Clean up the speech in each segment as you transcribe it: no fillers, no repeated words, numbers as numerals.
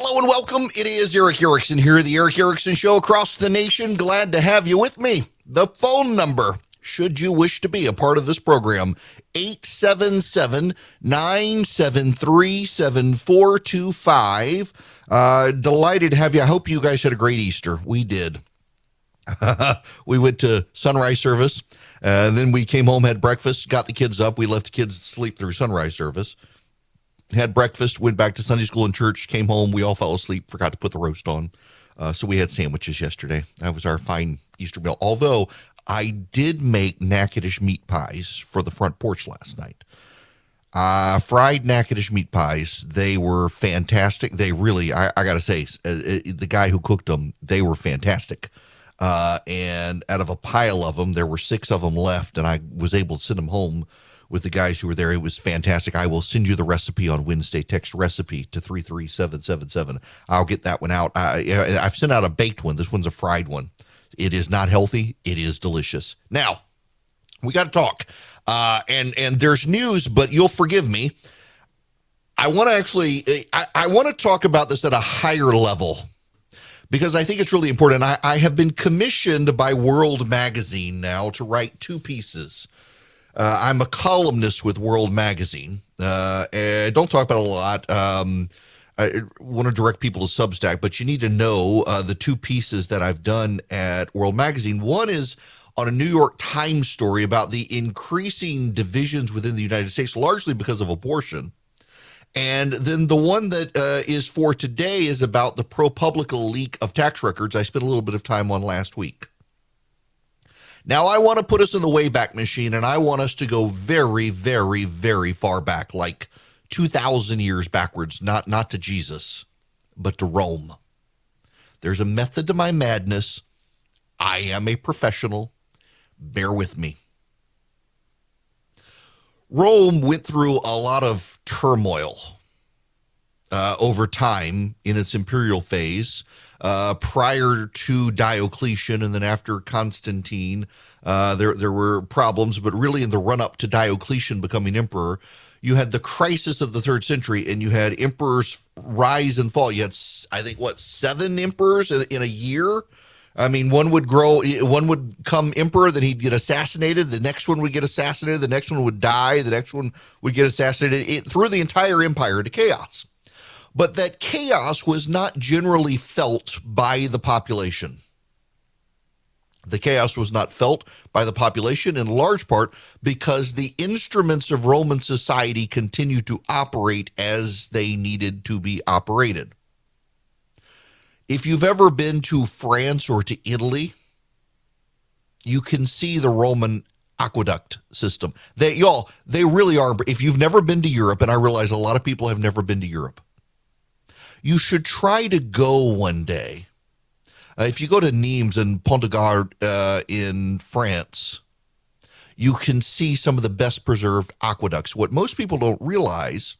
Hello and welcome. It is Eric Erickson here, the Eric Erickson Show across the nation. Glad to have you with me. The phone number, should you wish to be a part of this program, 877-973-7425. Delighted to have you. I hope you guys had a great Easter. We did. We went to sunrise service, and then we came home, had breakfast, got the kids up. We left the kids to sleep through sunrise service. Had breakfast, went back to Sunday school and church, came home. We all fell asleep, forgot to put the roast on. So we had sandwiches yesterday. That was our fine Easter meal. Although I did make Natchitoches meat pies for the front porch last night. Fried Natchitoches meat pies. They were fantastic. They really, I got to say, the guy who cooked them, they were fantastic. And out of a pile of them, there were 6 of them left, and I was able to send them home with the guys who were there. It was fantastic. I will send you the recipe on Wednesday. Text recipe to 33777. I'll get that one out. I've sent out a baked one. This one's a fried one. It is not healthy. It is delicious. Now, we got to talk. And there's news, but you'll forgive me. I want to I want to talk about this at a higher level, because I think it's really important. I have been commissioned by World Magazine now to write 2 pieces. I'm a columnist with World Magazine. I don't talk about it a lot. I want to direct people to Substack, but you need to know the 2 pieces that I've done at World Magazine. One is on a New York Times story about the increasing divisions within the United States, largely because of abortion. And then the one that is for today is about the ProPublica leak of tax records I spent a little bit of time on last week. Now, I want to put us in the Wayback Machine, and I want us to go very, very, very far back, like 2,000 years backwards, not to Jesus, but to Rome. There's a method to my madness. I am a professional. Bear with me. Rome went through a lot of turmoil over time in its imperial phase. Prior to Diocletian and then after Constantine, there were problems, but really in the run-up to Diocletian becoming emperor, you had the crisis of the 3rd century, and you had emperors rise and fall. You had, I think, 7 emperors in a year? I mean, one would come emperor, then he'd get assassinated, the next one would get assassinated, the next one would die, the next one would get assassinated. It threw the entire empire into chaos. But that chaos was not generally felt by the population. The chaos was not felt by the population in large part because the instruments of Roman society continued to operate as they needed to be operated. If you've ever been to France or to Italy, you can see the Roman aqueduct system. They really are. If you've never been to Europe, and I realize a lot of people have never been to Europe, you should try to go one day. If you go to Nimes and Pont-de-Gard in France, you can see some of the best preserved aqueducts. What most people don't realize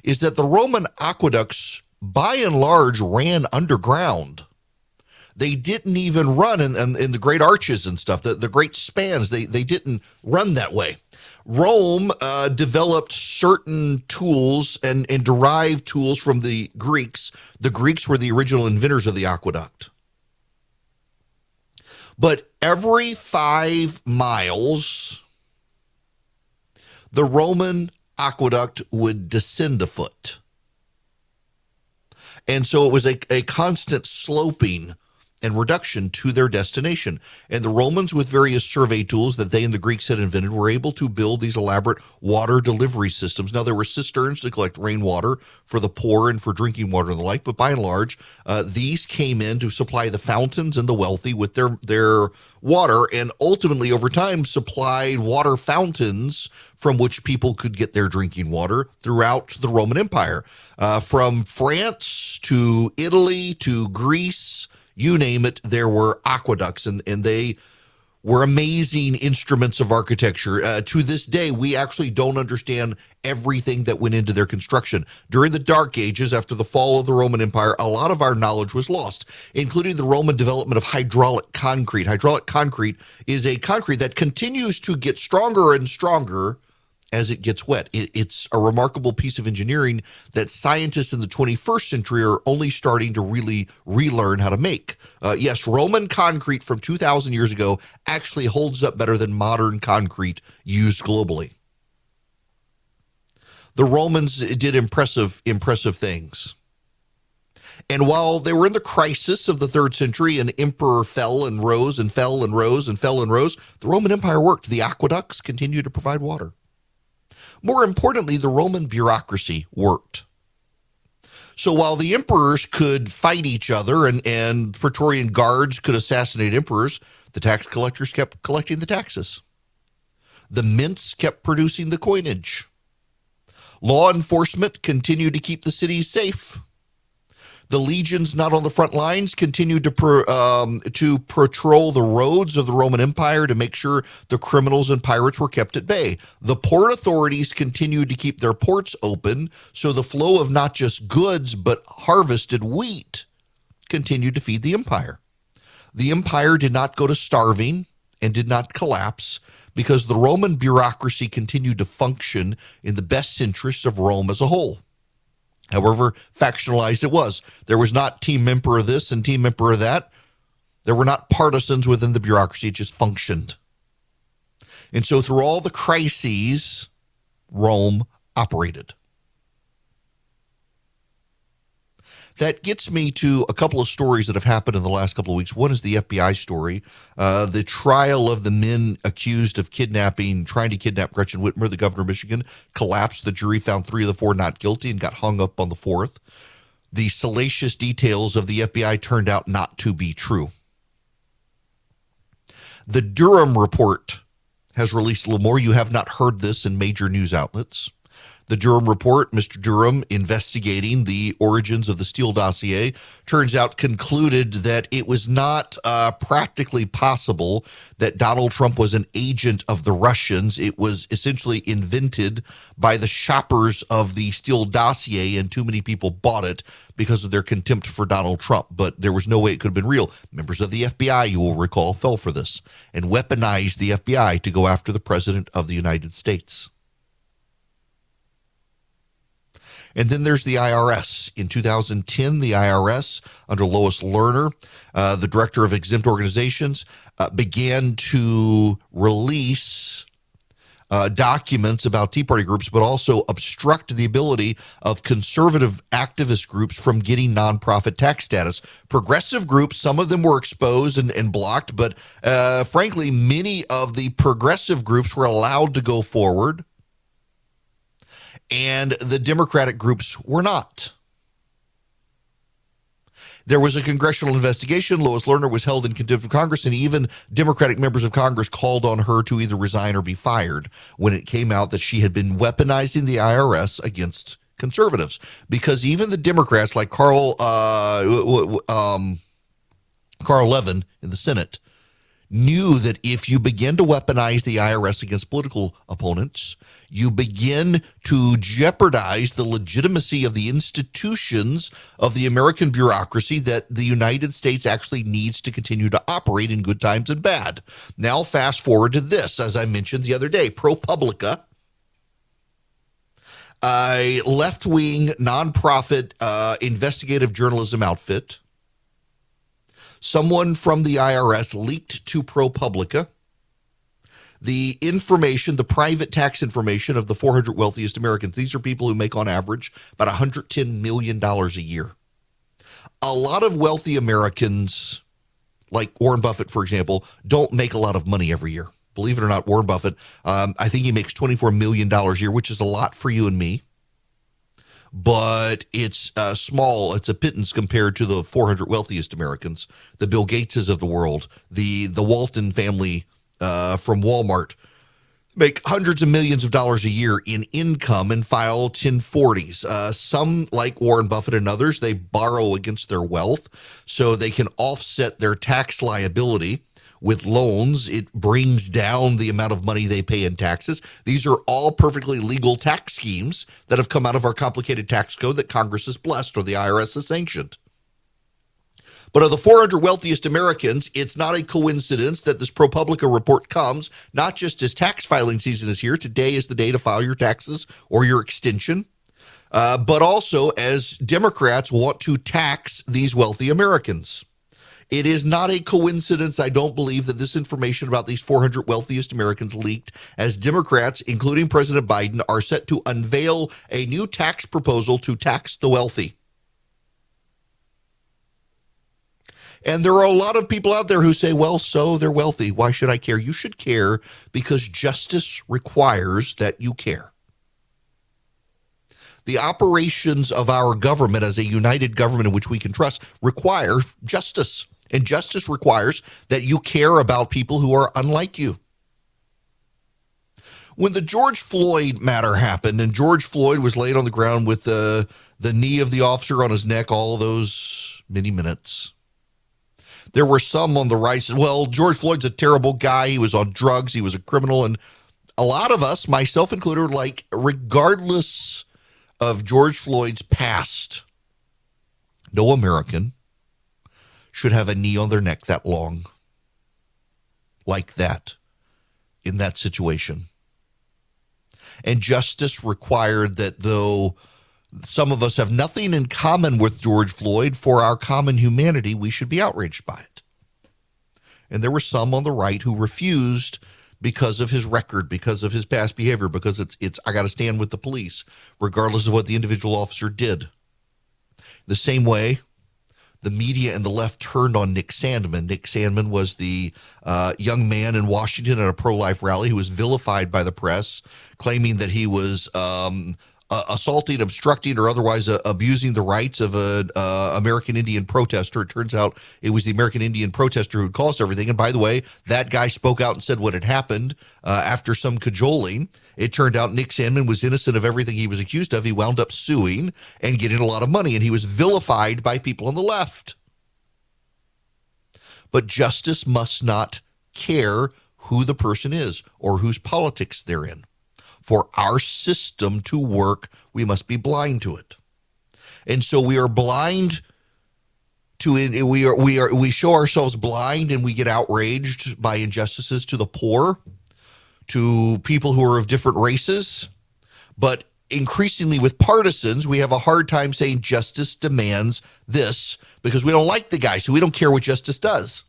is that the Roman aqueducts, by and large, ran underground. They didn't even run in the great arches and stuff, the great spans. They didn't run that way. Rome developed certain tools and derived tools from the Greeks. The Greeks were the original inventors of the aqueduct. But every 5 miles, the Roman aqueduct would descend a foot. And so it was a constant sloping and reduction to their destination. And the Romans, with various survey tools that they and the Greeks had invented, were able to build these elaborate water delivery systems. Now, there were cisterns to collect rainwater for the poor and for drinking water and the like, but by and large, these came in to supply the fountains and the wealthy with their water, and ultimately, over time, supplied water fountains from which people could get their drinking water throughout the Roman Empire. From France to Italy to Greece, you name it, there were aqueducts, and they were amazing instruments of architecture. To this day, we actually don't understand everything that went into their construction. During the Dark Ages, after the fall of the Roman Empire, a lot of our knowledge was lost, including the Roman development of hydraulic concrete. Hydraulic concrete is a concrete that continues to get stronger and stronger as it gets wet. It's a remarkable piece of engineering that scientists in the 21st century are only starting to really relearn how to make. Yes, Roman concrete from 2,000 years ago actually holds up better than modern concrete used globally. The Romans did impressive things. And while they were in the crisis of the 3rd century, an emperor fell and rose and fell and rose and fell and rose, the Roman Empire worked. The aqueducts continued to provide water. More importantly, the Roman bureaucracy worked. So while the emperors could fight each other and Praetorian guards could assassinate emperors, the tax collectors kept collecting the taxes. The mints kept producing the coinage. Law enforcement continued to keep the cities safe. The legions not on the front lines continued to patrol the roads of the Roman Empire to make sure the criminals and pirates were kept at bay. The port authorities continued to keep their ports open, so the flow of not just goods but harvested wheat continued to feed the empire. The empire did not go to starving and did not collapse because the Roman bureaucracy continued to function in the best interests of Rome as a whole. However factionalized it was. There was not team emperor this and team emperor that. There were not partisans within the bureaucracy. It just functioned. And so through all the crises, Rome operated. That gets me to a couple of stories that have happened in the last couple of weeks. One is the FBI story, the trial of the men accused of trying to kidnap Gretchen Whitmer, the governor of Michigan, collapsed. The jury found 3 of the 4 not guilty and got hung up on the 4th. The salacious details of the FBI turned out not to be true. The Durham report has released a little more. You have not heard this in major news outlets. The Durham report, Mr. Durham investigating the origins of the Steele dossier, turns out concluded that it was not practically possible that Donald Trump was an agent of the Russians. It was essentially invented by the shoppers of the Steele dossier, and too many people bought it because of their contempt for Donald Trump. But there was no way it could have been real. Members of the FBI, you will recall, fell for this and weaponized the FBI to go after the President of the United States. And then there's the IRS. In 2010, the IRS, under Lois Lerner, the director of exempt organizations, began to release documents about Tea Party groups, but also obstruct the ability of conservative activist groups from getting nonprofit tax status. Progressive groups, some of them were exposed and blocked, but frankly, many of the progressive groups were allowed to go forward, and the Democratic groups were not. There was a congressional investigation. Lois Lerner was held in contempt of Congress, and even Democratic members of Congress called on her to either resign or be fired when it came out that she had been weaponizing the IRS against conservatives. Because even the Democrats, like Carl Levin in the Senate, knew that if you begin to weaponize the IRS against political opponents, you begin to jeopardize the legitimacy of the institutions of the American bureaucracy that the United States actually needs to continue to operate in good times and bad. Now, fast forward to this, as I mentioned the other day, ProPublica, a left-wing nonprofit investigative journalism outfit. Someone from the IRS leaked to ProPublica the information, the private tax information of the 400 wealthiest Americans. These are people who make on average about $110 million a year. A lot of wealthy Americans, like Warren Buffett, for example, don't make a lot of money every year. Believe it or not, Warren Buffett, I think he makes $24 million a year, which is a lot for you and me. But it's small. It's a pittance compared to the 400 wealthiest Americans, the Bill Gateses of the world, the Walton family from Walmart, make hundreds of millions of dollars a year in income and file 1040s. Some, like Warren Buffett and others, they borrow against their wealth so they can offset their tax liability with loans. It brings down the amount of money they pay in taxes. These are all perfectly legal tax schemes that have come out of our complicated tax code that Congress has blessed or the IRS has sanctioned. But of the 400 wealthiest Americans, it's not a coincidence that this ProPublica report comes, not just as tax filing season is here. Today is the day to file your taxes or your extension. But also as Democrats want to tax these wealthy Americans. It is not a coincidence, I don't believe, that this information about these 400 wealthiest Americans leaked as Democrats, including President Biden, are set to unveil a new tax proposal to tax the wealthy. And there are a lot of people out there who say, well, so they're wealthy. Why should I care? You should care because justice requires that you care. The operations of our government as a united government in which we can trust require justice. And justice requires that you care about people who are unlike you. When the George Floyd matter happened and George Floyd was laid on the ground with the knee of the officer on his neck all those many minutes, there were some on the right said, well, George Floyd's a terrible guy. He was on drugs. He was a criminal. And a lot of us, myself included, were like, regardless of George Floyd's past, no American should have a knee on their neck that long, like that, in that situation. And justice required that though some of us have nothing in common with George Floyd, for our common humanity, we should be outraged by it. And there were some on the right who refused because of his record, because of his past behavior, because it's I got to stand with the police, regardless of what the individual officer did. The same way, the media and the left turned on Nick Sandmann. Nick Sandmann was the young man in Washington at a pro-life rally who was vilified by the press, claiming that he was assaulting, obstructing, or otherwise abusing the rights of an American Indian protester. It turns out it was the American Indian protester who caused everything. And by the way, that guy spoke out and said what had happened after some cajoling. It turned out Nick Sandmann was innocent of everything he was accused of. He wound up suing and getting a lot of money, and he was vilified by people on the left. But justice must not care who the person is or whose politics they're in. For our system to work, we must be blind to it. And so we are blind to it. We show ourselves blind and we get outraged by injustices to the poor, to people who are of different races. But increasingly with partisans, we have a hard time saying justice demands this because we don't like the guy, so we don't care what justice does.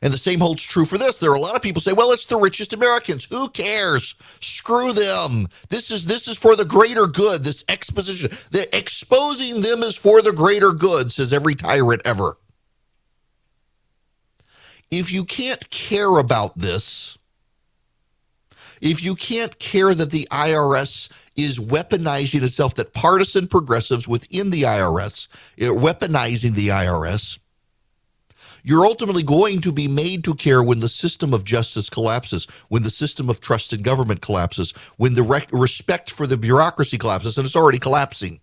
And the same holds true for this. There are a lot of people say, well, it's the richest Americans. Who cares? Screw them. This is for the greater good, this exposition. Exposing them is for the greater good, says every tyrant ever. If you can't care about this, if you can't care that the IRS is weaponizing itself, that partisan progressives within the IRS are weaponizing the IRS, you're ultimately going to be made to care when the system of justice collapses, when the system of trust in government collapses, when the respect for the bureaucracy collapses, and it's already collapsing.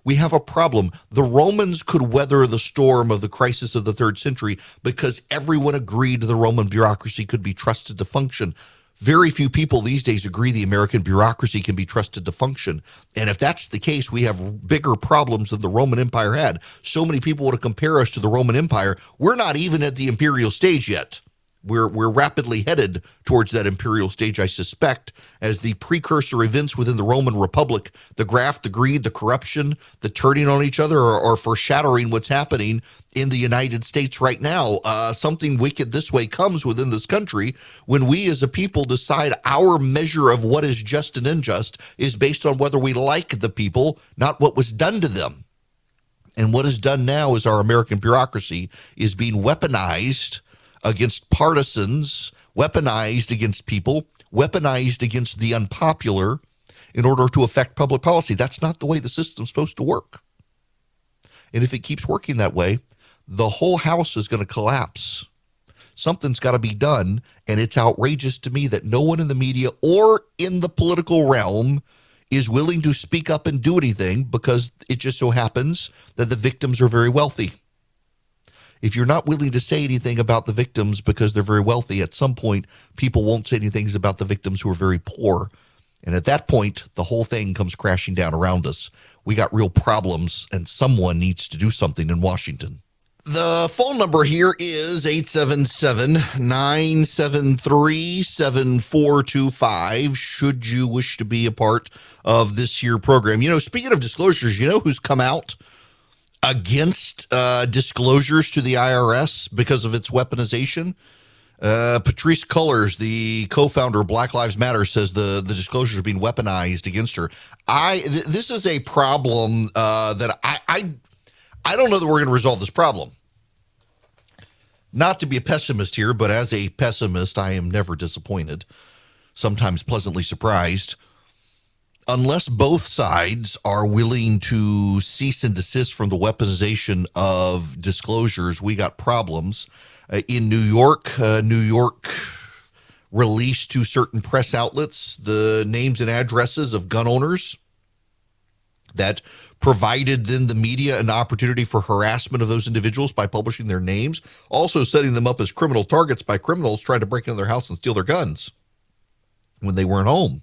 We have a problem. The Romans could weather the storm of the crisis of the 3rd century because everyone agreed the Roman bureaucracy could be trusted to function. Very few people these days agree the American bureaucracy can be trusted to function. And if that's the case, we have bigger problems than the Roman Empire had. So many people want to compare us to the Roman Empire. We're not even at the imperial stage yet. We're rapidly headed towards that imperial stage, I suspect, as the precursor events within the Roman Republic, the graft, the greed, the corruption, the turning on each other are foreshadowing what's happening in the United States right now. Something wicked this way comes within this country when we as a people decide our measure of what is just and unjust is based on whether we like the people, not what was done to them. And what is done now is our American bureaucracy is being weaponized against partisans, weaponized against people, weaponized against the unpopular in order to affect public policy. That's not the way the system's supposed to work. And if it keeps working that way, the whole house is going to collapse. Something's got to be done, and it's outrageous to me that no one in the media or in the political realm is willing to speak up and do anything because it just so happens that the victims are very wealthy. If you're not willing to say anything about the victims because they're very wealthy, at some point, people won't say anything about the victims who are very poor. And at that point, the whole thing comes crashing down around us. We got real problems, and someone needs to do something in Washington. The phone number here is 877-973-7425. Should you wish to be a part of this here program. Speaking of disclosures, who's come out against disclosures to the IRS because of its weaponization? Patrice Cullors, the co-founder of Black Lives Matter, says the disclosures are being weaponized against her. This is a problem that I don't know that we're going to resolve this problem. Not to be a pessimist here, but as a pessimist, I am never disappointed, sometimes pleasantly surprised. Unless both sides are willing to cease and desist from the weaponization of disclosures, we got problems. In New York released to certain press outlets the names and addresses of gun owners that provided then the media an opportunity for harassment of those individuals by publishing their names, also setting them up as criminal targets by criminals trying to break into their house and steal their guns when they weren't home.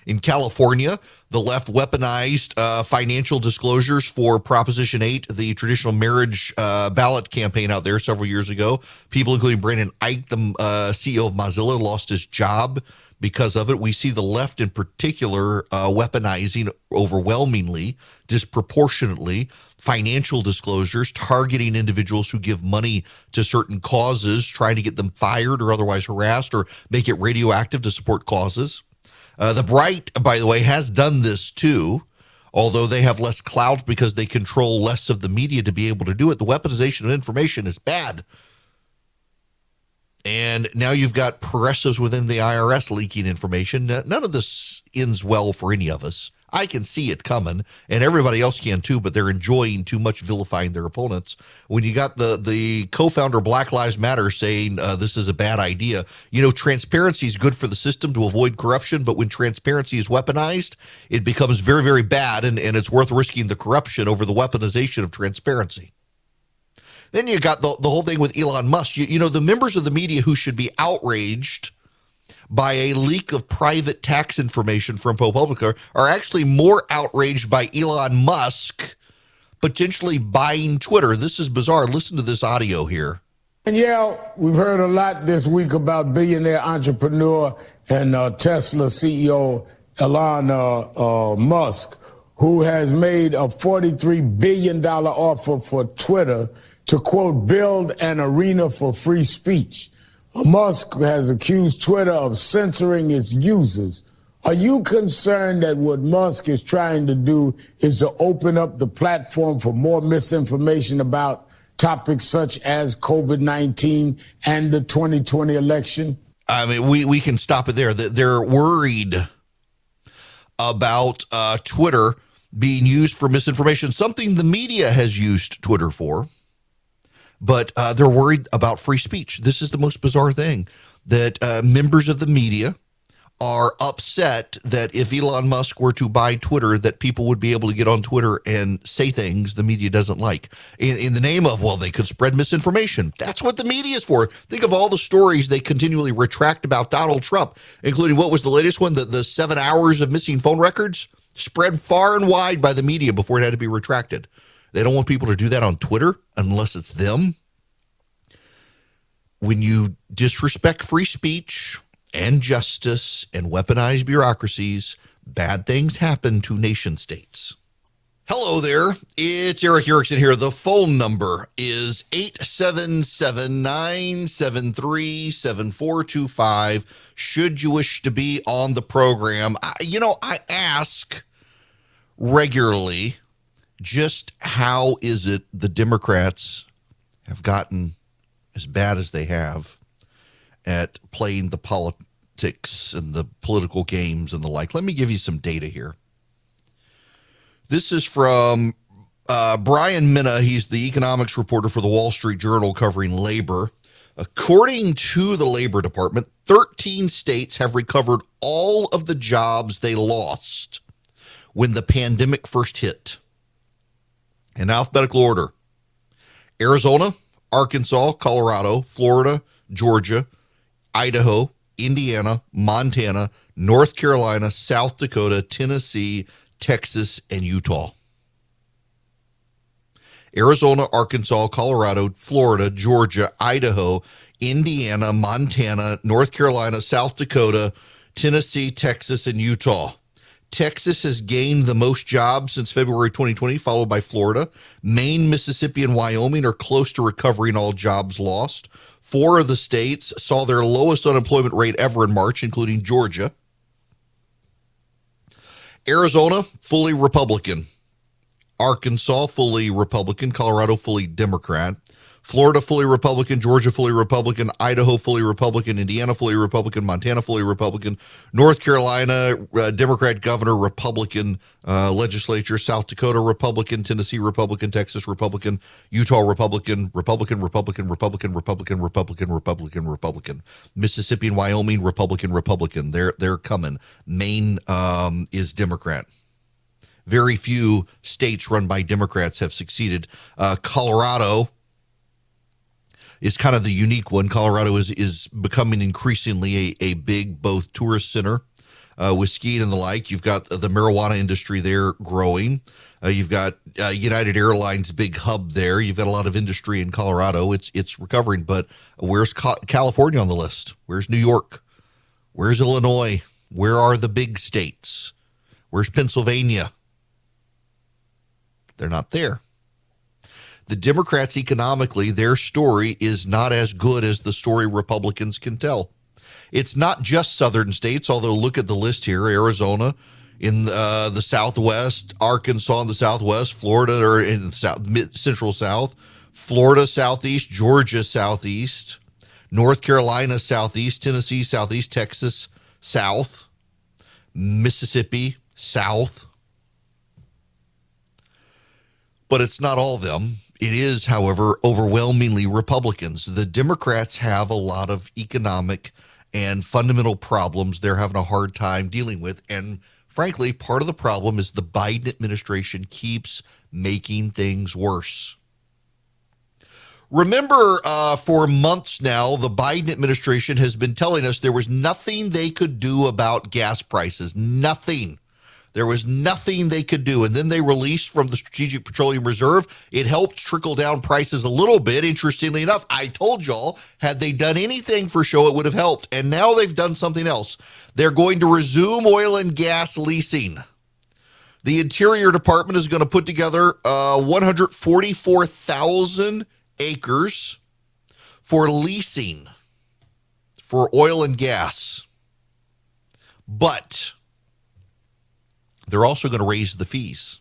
In California, the left weaponized financial disclosures for Proposition 8, the traditional marriage ballot campaign out there several years ago. People, including Brandon Ike, the CEO of Mozilla, lost his job because of it. We see the left in particular weaponizing overwhelmingly, disproportionately, financial disclosures, targeting individuals who give money to certain causes, trying to get them fired or otherwise harassed or make it radioactive to support causes. The Bright, by the way, has done this too, although they have less clout because they control less of the media to be able to do it. The weaponization of information is bad. And now you've got progressives within the IRS leaking information. None of this ends well for any of us. I can see it coming, and everybody else can too, but they're enjoying too much vilifying their opponents. When you got the co-founder of Black Lives Matter saying this is a bad idea, transparency is good for the system to avoid corruption, but when transparency is weaponized, it becomes very, very bad, and it's worth risking the corruption over the weaponization of transparency. Then you got the whole thing with Elon Musk. The members of the media who should be outraged by a leak of private tax information from ProPublica are actually more outraged by Elon Musk potentially buying Twitter. This is bizarre. Listen to this audio here. And we've heard a lot this week about billionaire entrepreneur and Tesla CEO Elon Musk, who has made a $43 billion offer for Twitter to, quote, build an arena for free speech. Musk has accused Twitter of censoring its users. Are you concerned that what Musk is trying to do is to open up the platform for more misinformation about topics such as COVID-19 and the 2020 election? I mean, we can stop it there. They're worried about Twitter being used for misinformation, something the media has used Twitter for. But they're worried about free speech. This is the most bizarre thing, that members of the media are upset that if Elon Musk were to buy Twitter, that people would be able to get on Twitter and say things the media doesn't like in the name of, well, they could spread misinformation. That's what the media is for. Think of all the stories they continually retract about Donald Trump, including what was the latest one, the 7 hours of missing phone records, spread far and wide by the media before it had to be retracted. They don't want people to do that on Twitter unless it's them. When you disrespect free speech and justice and weaponize bureaucracies, bad things happen to nation states. Hello there. It's Eric Erickson here. The phone number is 877-973-7425. Should you wish to be on the program, I ask regularly, just how is it the Democrats have gotten as bad as they have at playing the politics and the political games and the like? Let me give you some data here. This is from Brian Minna. He's the economics reporter for the Wall Street Journal covering labor. According to the Labor Department, 13 states have recovered all of the jobs they lost when the pandemic first hit. In alphabetical order: Arizona, Arkansas, Colorado, Florida, Georgia, Idaho, Indiana, Montana, North Carolina, South Dakota, Tennessee, Texas, and Utah. Arizona, Arkansas, Colorado, Florida, Georgia, Idaho, Indiana, Montana, North Carolina, South Dakota, Tennessee, Texas, and Utah. Texas has gained the most jobs since February 2020, followed by Florida. Maine, Mississippi, and Wyoming are close to recovering all jobs lost. 4 of the states saw their lowest unemployment rate ever in March, including Georgia. Arizona, fully Republican. Arkansas, fully Republican. Colorado, fully Democrat. Florida, fully Republican. Georgia, fully Republican. Idaho, fully Republican. Indiana, fully Republican. Montana, fully Republican. North Carolina, Democrat governor, Republican legislature. South Dakota, Republican. Tennessee, Republican. Texas, Republican. Utah, Republican. Republican, Republican, Republican, Republican, Republican, Republican, Republican. Mississippi and Wyoming, Republican, Republican. They're coming. Maine is Democrat. Very few states run by Democrats have succeeded. Colorado is kind of the unique one. Colorado is becoming increasingly a big both tourist center with skiing and the like. You've got the marijuana industry there growing. You've got United Airlines' big hub there. You've got a lot of industry in Colorado. It's recovering. But where's California on the list? Where's New York? Where's Illinois? Where are the big states? Where's Pennsylvania? They're not there. The Democrats economically, their story is not as good as the story Republicans can tell. It's not just southern states, although look at the list here. Arizona in the southwest, Arkansas in the southwest, Florida or in the south, central south, Florida southeast, Georgia southeast, North Carolina southeast, Tennessee southeast, Texas south, Mississippi south. But it's not all of them. It is, however, overwhelmingly Republicans. The Democrats have a lot of economic and fundamental problems they're having a hard time dealing with. And frankly, part of the problem is the Biden administration keeps making things worse. Remember, for months now, the Biden administration has been telling us there was nothing they could do about gas prices. Nothing. There was nothing they could do. And then they released from the Strategic Petroleum Reserve. It helped trickle down prices a little bit. Interestingly enough, I told y'all, had they done anything for show, it would have helped. And now they've done something else. They're going to resume oil and gas leasing. The Interior Department is going to put together 144,000 acres for leasing for oil and gas. But they're also going to raise the fees.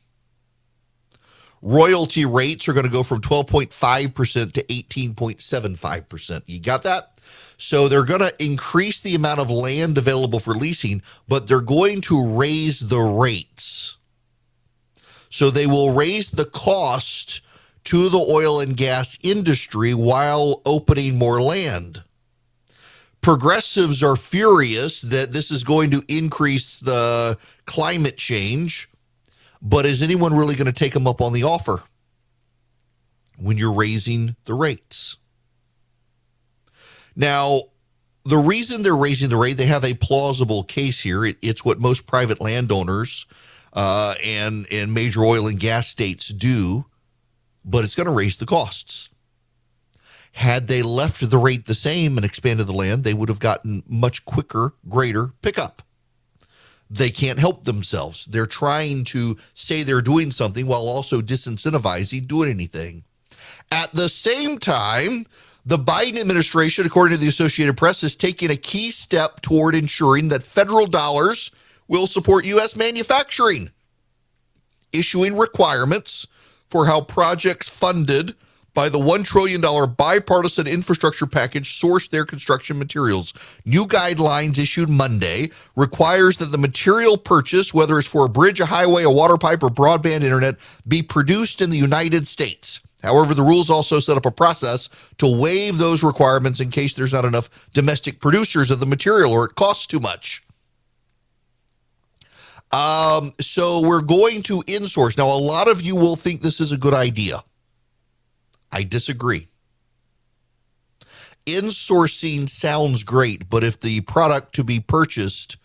Royalty rates are going to go from 12.5% to 18.75%. You got that? So they're going to increase the amount of land available for leasing, but they're going to raise the rates. So they will raise the cost to the oil and gas industry while opening more land. Progressives are furious that this is going to increase the climate change, but is anyone really going to take them up on the offer when you're raising the rates? Now, the reason they're raising the rate, they have a plausible case here. It's what most private landowners and major oil and gas states do, but it's going to raise the costs. Had they left the rate the same and expanded the land, they would have gotten much quicker, greater pickup. They can't help themselves. They're trying to say they're doing something while also disincentivizing doing anything. At the same time, the Biden administration, according to the Associated Press, is taking a key step toward ensuring that federal dollars will support U.S. manufacturing, issuing requirements for how projects funded by the $1 trillion bipartisan infrastructure package source their construction materials. New guidelines issued Monday requires that the material purchased, whether it's for a bridge, a highway, a water pipe, or broadband internet, be produced in the United States. However, the rules also set up a process to waive those requirements in case there's not enough domestic producers of the material or it costs too much. So we're going to insource. Now, a lot of you will think this is a good idea. I disagree. Insourcing sounds great, but if the product to be purchased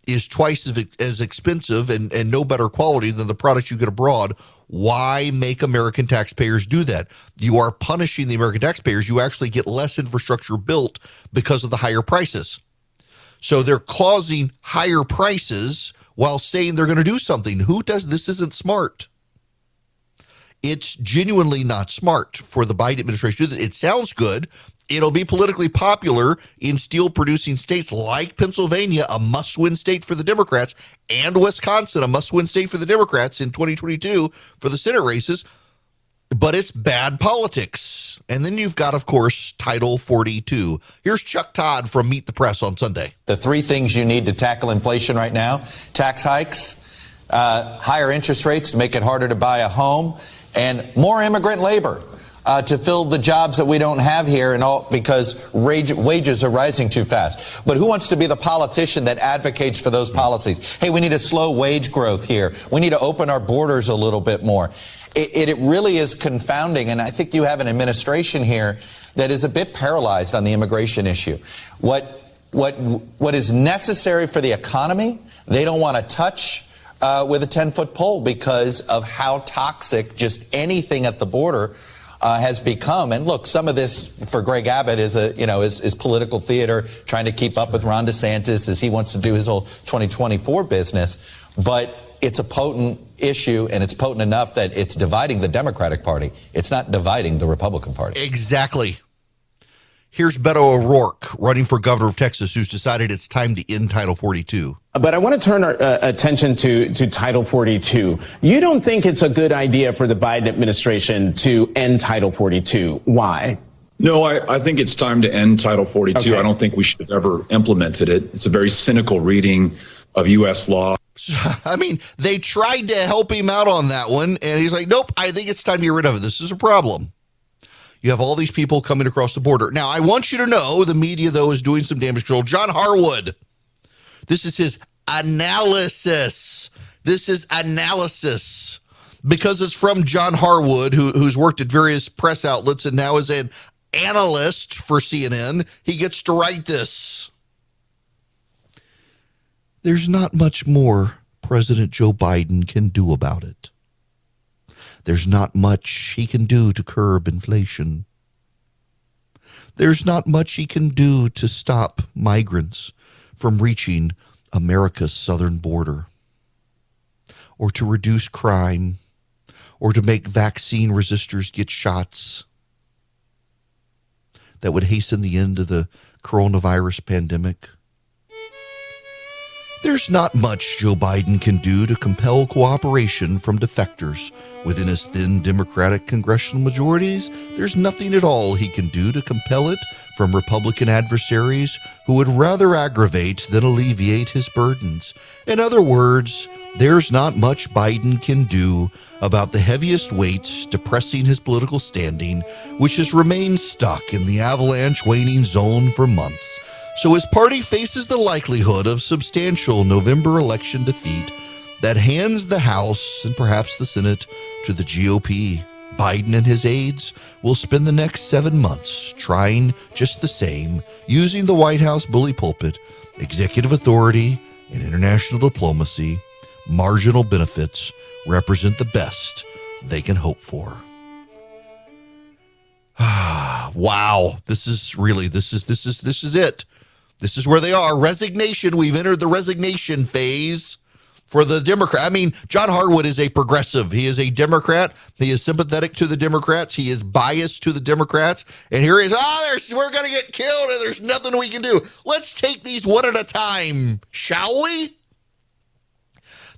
is twice as expensive and no better quality than the products you get abroad, why make American taxpayers do that? You are punishing the American taxpayers. You actually get less infrastructure built because of the higher prices. So they're causing higher prices while saying they're going to do something. Who does this? Isn't smart. It's genuinely not smart for the Biden administration to do that. It sounds good. It'll be politically popular in steel-producing states like Pennsylvania, a must-win state for the Democrats, and Wisconsin, a must-win state for the Democrats in 2022 for the Senate races. But it's bad politics. And then you've got, of course, Title 42. Here's Chuck Todd from Meet the Press on Sunday. The three things you need to tackle inflation right now: tax hikes, higher interest rates to make it harder to buy a home, and more immigrant labor to fill the jobs that we don't have here, and all because wages are rising too fast. But who wants to be the politician that advocates for those policies? Hey, we need to slow wage growth here. We need to open our borders a little bit more. It really is confounding, and I think you have an administration here that is a bit paralyzed on the immigration issue. What is necessary for the economy, they don't want to touch with a 10-foot pole because of how toxic just anything at the border has become. And look, some of this for Greg Abbott is political theater, trying to keep up with Ron DeSantis as he wants to do his whole 2024 business. But it's a potent issue, and it's potent enough that it's dividing the Democratic Party. It's not dividing the Republican Party. Exactly. Here's Beto O'Rourke, running for governor of Texas, who's decided it's time to end Title 42. But I want to turn our attention to Title 42. You don't think it's a good idea for the Biden administration to end Title 42. Why? No, I think it's time to end Title 42. Okay. I don't think we should have ever implemented it. It's a very cynical reading of U.S. law. I mean, they tried to help him out on that one, and he's like, nope, I think it's time to get rid of it. This is a problem. You have all these people coming across the border. Now, I want you to know the media, though, is doing some damage control. John Harwood, this is his analysis. This is analysis because it's from John Harwood, who's worked at various press outlets and now is an analyst for CNN. He gets to write this. There's not much more President Joe Biden can do about it. There's not much he can do to curb inflation. There's not much he can do to stop migrants from reaching America's southern border, or to reduce crime, or to make vaccine resistors get shots that would hasten the end of the coronavirus pandemic. There's not much Joe Biden can do to compel cooperation from defectors within his thin Democratic congressional majorities. There's nothing at all he can do to compel it from Republican adversaries who would rather aggravate than alleviate his burdens. In other words, there's not much Biden can do about the heaviest weights depressing his political standing, which has remained stuck in the avalanche waning zone for months. So his party faces the likelihood of substantial November election defeat that hands the House and perhaps the Senate to the GOP. Biden and his aides will spend the next 7 months trying just the same, using the White House bully pulpit, executive authority, and international diplomacy. Marginal benefits represent the best they can hope for. Wow, this is it. This is where they are. Resignation. We've entered the resignation phase for the Democrat. I mean, John Harwood is a progressive. He is a Democrat. He is sympathetic to the Democrats. He is biased to the Democrats. And here he is. We're going to get killed and there's nothing we can do. Let's take these one at a time, shall we?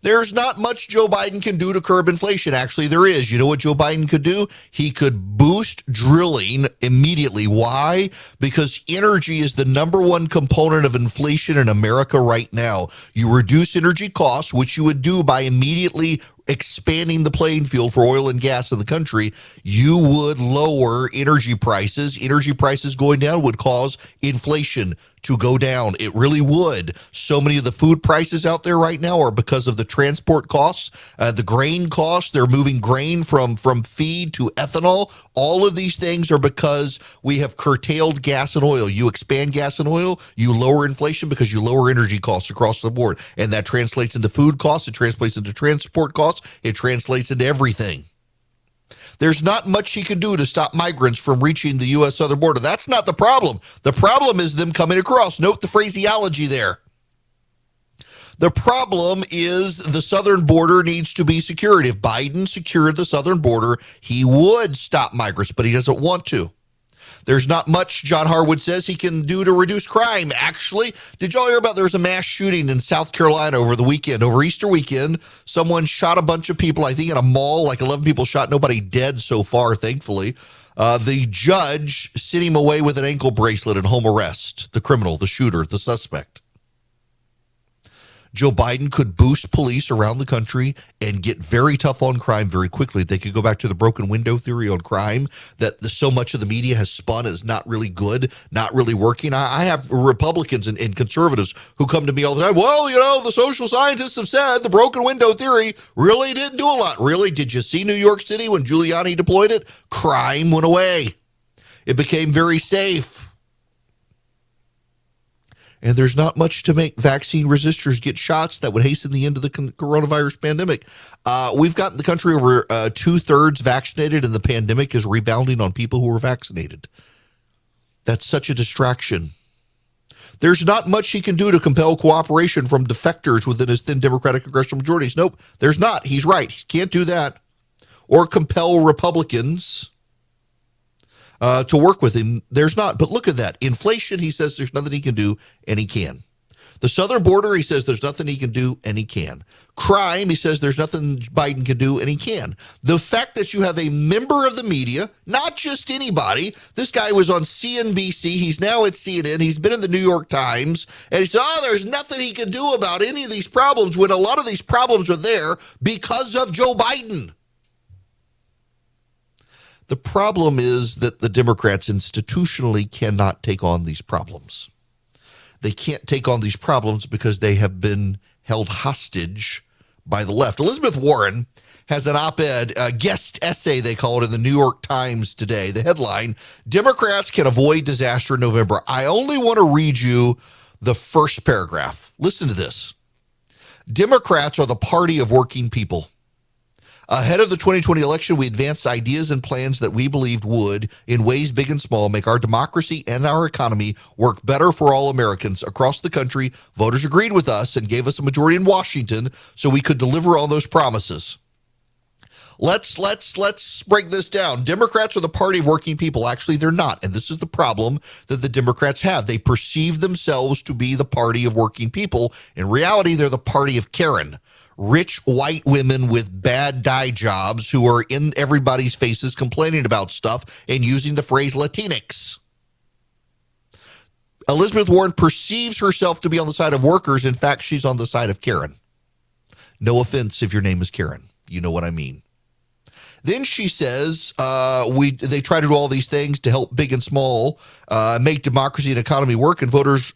There's not much Joe Biden can do to curb inflation. Actually, there is. You know what Joe Biden could do? He could boost drilling immediately. Why? Because energy is the number one component of inflation in America right now. You reduce energy costs, which you would do by immediately expanding the playing field for oil and gas in the country, you would lower energy prices. Energy prices going down would cause inflation to go down. It really would. So many of the food prices out there right now are because of the transport costs, the grain costs. They're moving grain from feed to ethanol. All of these things are because we have curtailed gas and oil. You expand gas and oil, you lower inflation because you lower energy costs across the board. And that translates into food costs. It translates into transport costs. It translates into everything. There's not much she can do to stop migrants from reaching the U.S. southern border. That's not the problem. The problem is them coming across. Note the phraseology there. The problem is the southern border needs to be secured. If Biden secured the southern border, he would stop migrants, but he doesn't want to. There's not much, John Harwood says, he can do to reduce crime. Actually, did y'all hear about there was a mass shooting in South Carolina over the weekend, over Easter weekend? Someone shot a bunch of people, I think in a mall, like 11 people shot, nobody dead so far, thankfully. The judge sent him away with an ankle bracelet and home arrest, the criminal, the shooter, the suspect. Joe Biden could boost police around the country and get very tough on crime very quickly. They could go back to the broken window theory on crime that so much of the media has spun as not really good, not really working. I have Republicans and conservatives who come to me all the time. Well, you know, the social scientists have said the broken window theory really didn't do a lot. Really? Did you see New York City when Giuliani deployed it? Crime went away. It became very safe. And there's not much to make vaccine resistors get shots that would hasten the end of the coronavirus pandemic. We've gotten the country over 2/3 vaccinated, and the pandemic is rebounding on people who are vaccinated. That's such a distraction. There's not much he can do to compel cooperation from defectors within his thin Democratic congressional majorities. Nope, there's not. He's right. He can't do that. Or compel Republicans to work with him. There's not. But look at that. Inflation, he says there's nothing he can do, and he can. The southern border, he says there's nothing he can do, and he can. Crime, he says there's nothing Biden can do, and he can. The fact that you have a member of the media, not just anybody, this guy was on CNBC, he's now at CNN, he's been in the New York Times, and he said, there's nothing he can do about any of these problems, when a lot of these problems are there because of Joe Biden. The problem is that the Democrats institutionally cannot take on these problems. They can't take on these problems because they have been held hostage by the left. Elizabeth Warren has an op-ed, a guest essay, they call it, in the New York Times today. The headline, Democrats can avoid disaster in November. I only want to read you the first paragraph. Listen to this. Democrats are the party of working people. Ahead of the 2020 election, we advanced ideas and plans that we believed would, in ways big and small, make our democracy and our economy work better for all Americans. Across the country, voters agreed with us and gave us a majority in Washington so we could deliver on those promises. Let's break this down. Democrats are the party of working people. Actually, they're not. And this is the problem that the Democrats have. They perceive themselves to be the party of working people. In reality, they're the party of Karen. Rich white women with bad dye jobs who are in everybody's faces complaining about stuff and using the phrase Latinx. Elizabeth Warren perceives herself to be on the side of workers. In fact, she's on the side of Karen. No offense if your name is Karen. You know what I mean. Then she says they try to do all these things to help big and small, make democracy and economy work, and voters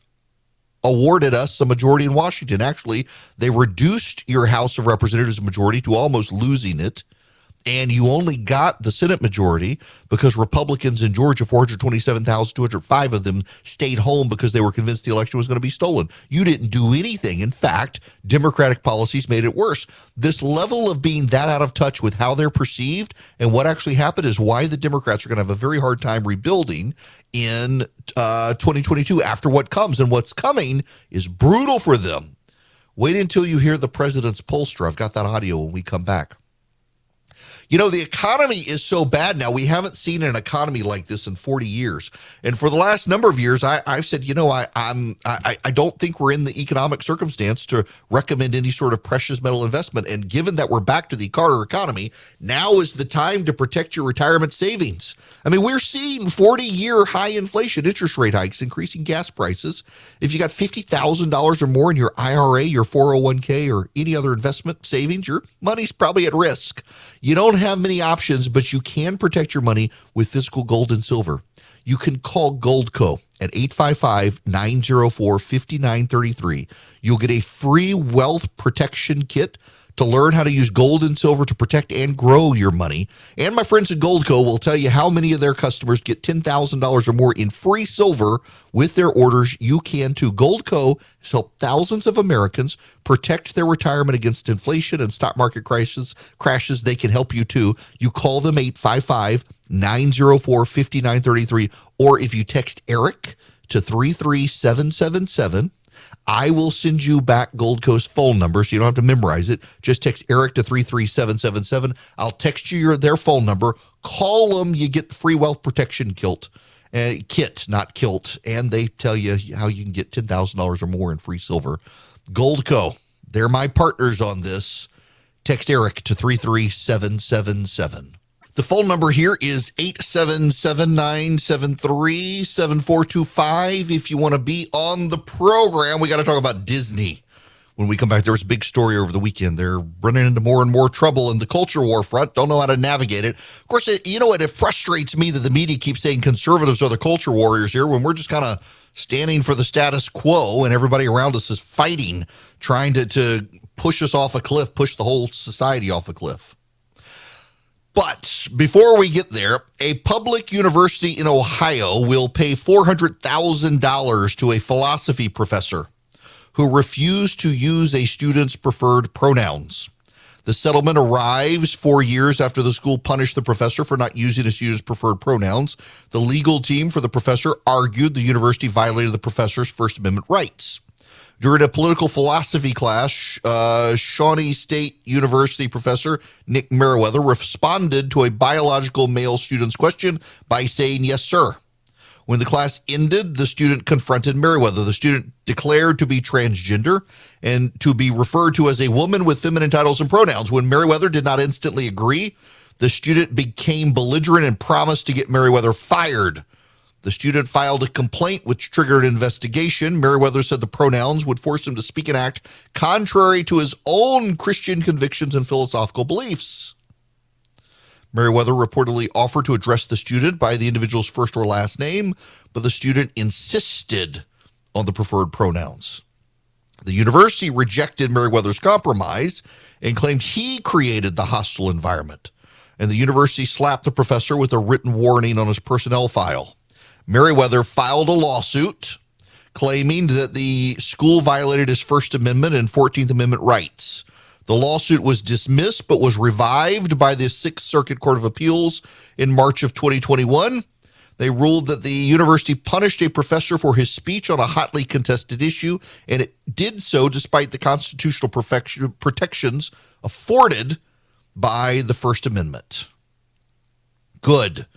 awarded us a majority in Washington. Actually, they reduced your House of Representatives majority to almost losing it, and you only got the Senate majority because Republicans in Georgia, 427,205 of them, stayed home because they were convinced the election was going to be stolen. You didn't do anything. In fact, Democratic policies made it worse. This level of being that out of touch with how they're perceived and what actually happened is why the Democrats are going to have a very hard time rebuilding in 2022 after what comes. And what's coming is brutal for them. Wait until you hear the president's pollster. I've got that audio when we come back. The economy is so bad now. We haven't seen an economy like this in 40 years. And for the last number of years, I've said, I don't think we're in the economic circumstance to recommend any sort of precious metal investment. And given that we're back to the Carter economy, now is the time to protect your retirement savings. I mean, we're seeing 40-year high inflation, interest rate hikes, increasing gas prices. If you got $50,000 or more in your IRA, your 401k, or any other investment savings, your money's probably at risk. You don't have many options, but you can protect your money with physical gold and silver. You can call Goldco at 855-904-5933. You'll get a free wealth protection kit to learn how to use gold and silver to protect and grow your money. And my friends at Goldco will tell you how many of their customers get $10,000 or more in free silver with their orders. You can too. Goldco has helped thousands of Americans protect their retirement against inflation and stock market crashes. They can help you too. You call them 855-904-5933, or if you text Eric to 33777, I will send you back Goldco's phone number, so you don't have to memorize it. Just text Eric to 33777. I'll text you their phone number. Call them. You get the free wealth protection kit, not kilt, and they tell you how you can get $10,000 or more in free silver. Goldco, they're my partners on this. Text Eric to 33777. The phone number here is 877-973-7425. If you want to be on the program, we got to talk about Disney. When we come back, there was a big story over the weekend. They're running into more and more trouble in the culture war front. Don't know how to navigate it. Of course, it frustrates me that the media keeps saying conservatives are the culture warriors here when we're just kind of standing for the status quo and everybody around us is fighting, trying to push us off a cliff, push the whole society off a cliff. But before we get there, a public university in Ohio will pay $400,000 to a philosophy professor who refused to use a student's preferred pronouns. The settlement arrives 4 years after the school punished the professor for not using a student's preferred pronouns. The legal team for the professor argued the university violated the professor's First Amendment rights. During a political philosophy class, Shawnee State University professor Nick Meriwether responded to a biological male student's question by saying, "Yes, sir." When the class ended, the student confronted Meriwether. The student declared to be transgender and to be referred to as a woman with feminine titles and pronouns. When Meriwether did not instantly agree, the student became belligerent and promised to get Meriwether fired. The student filed a complaint, which triggered an investigation. Meriwether said the pronouns would force him to speak and act contrary to his own Christian convictions and philosophical beliefs. Meriwether reportedly offered to address the student by the individual's first or last name, but the student insisted on the preferred pronouns. The university rejected Meriwether's compromise and claimed he created the hostile environment, and the university slapped the professor with a written warning on his personnel file. Meriwether filed a lawsuit claiming that the school violated his First Amendment and 14th Amendment rights. The lawsuit was dismissed but was revived by the Sixth Circuit Court of Appeals in March of 2021. They ruled that the university punished a professor for his speech on a hotly contested issue, and it did so despite the constitutional protections afforded by the First Amendment. Good.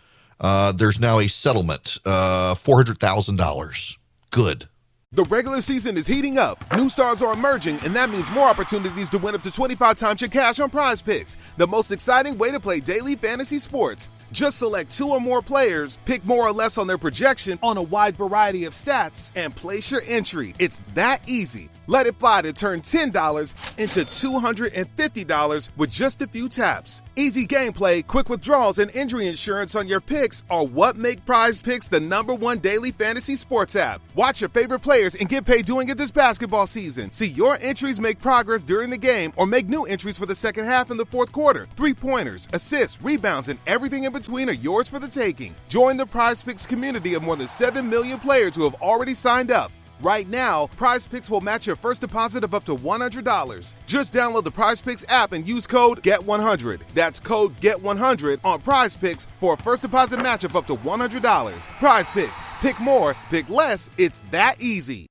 There's now a settlement, $400,000. Good. The regular season is heating up. New stars are emerging, and that means more opportunities to win up to 25 times your cash on Prize Picks, the most exciting way to play daily fantasy sports. Just select 2 or more players, pick more or less on their projection on a wide variety of stats, and place your entry. It's that easy. Let it fly to turn $10 into $250 with just a few taps. Easy gameplay, quick withdrawals, and injury insurance on your picks are what make Prize Picks the #1 daily fantasy sports app. Watch your favorite players and get paid doing it this basketball season. See your entries make progress during the game or make new entries for the second half and the fourth quarter. 3-pointers, assists, rebounds, and everything in between are yours for the taking. Join the Prize Picks community of more than 7 million players who have already signed up. Right now, Prize Picks will match your first deposit of up to $100. Just download the Prize Picks app and use code GET100. That's code GET100 on Prize Picks for a first deposit match of up to $100. Prize Picks. Pick more, pick less. It's that easy.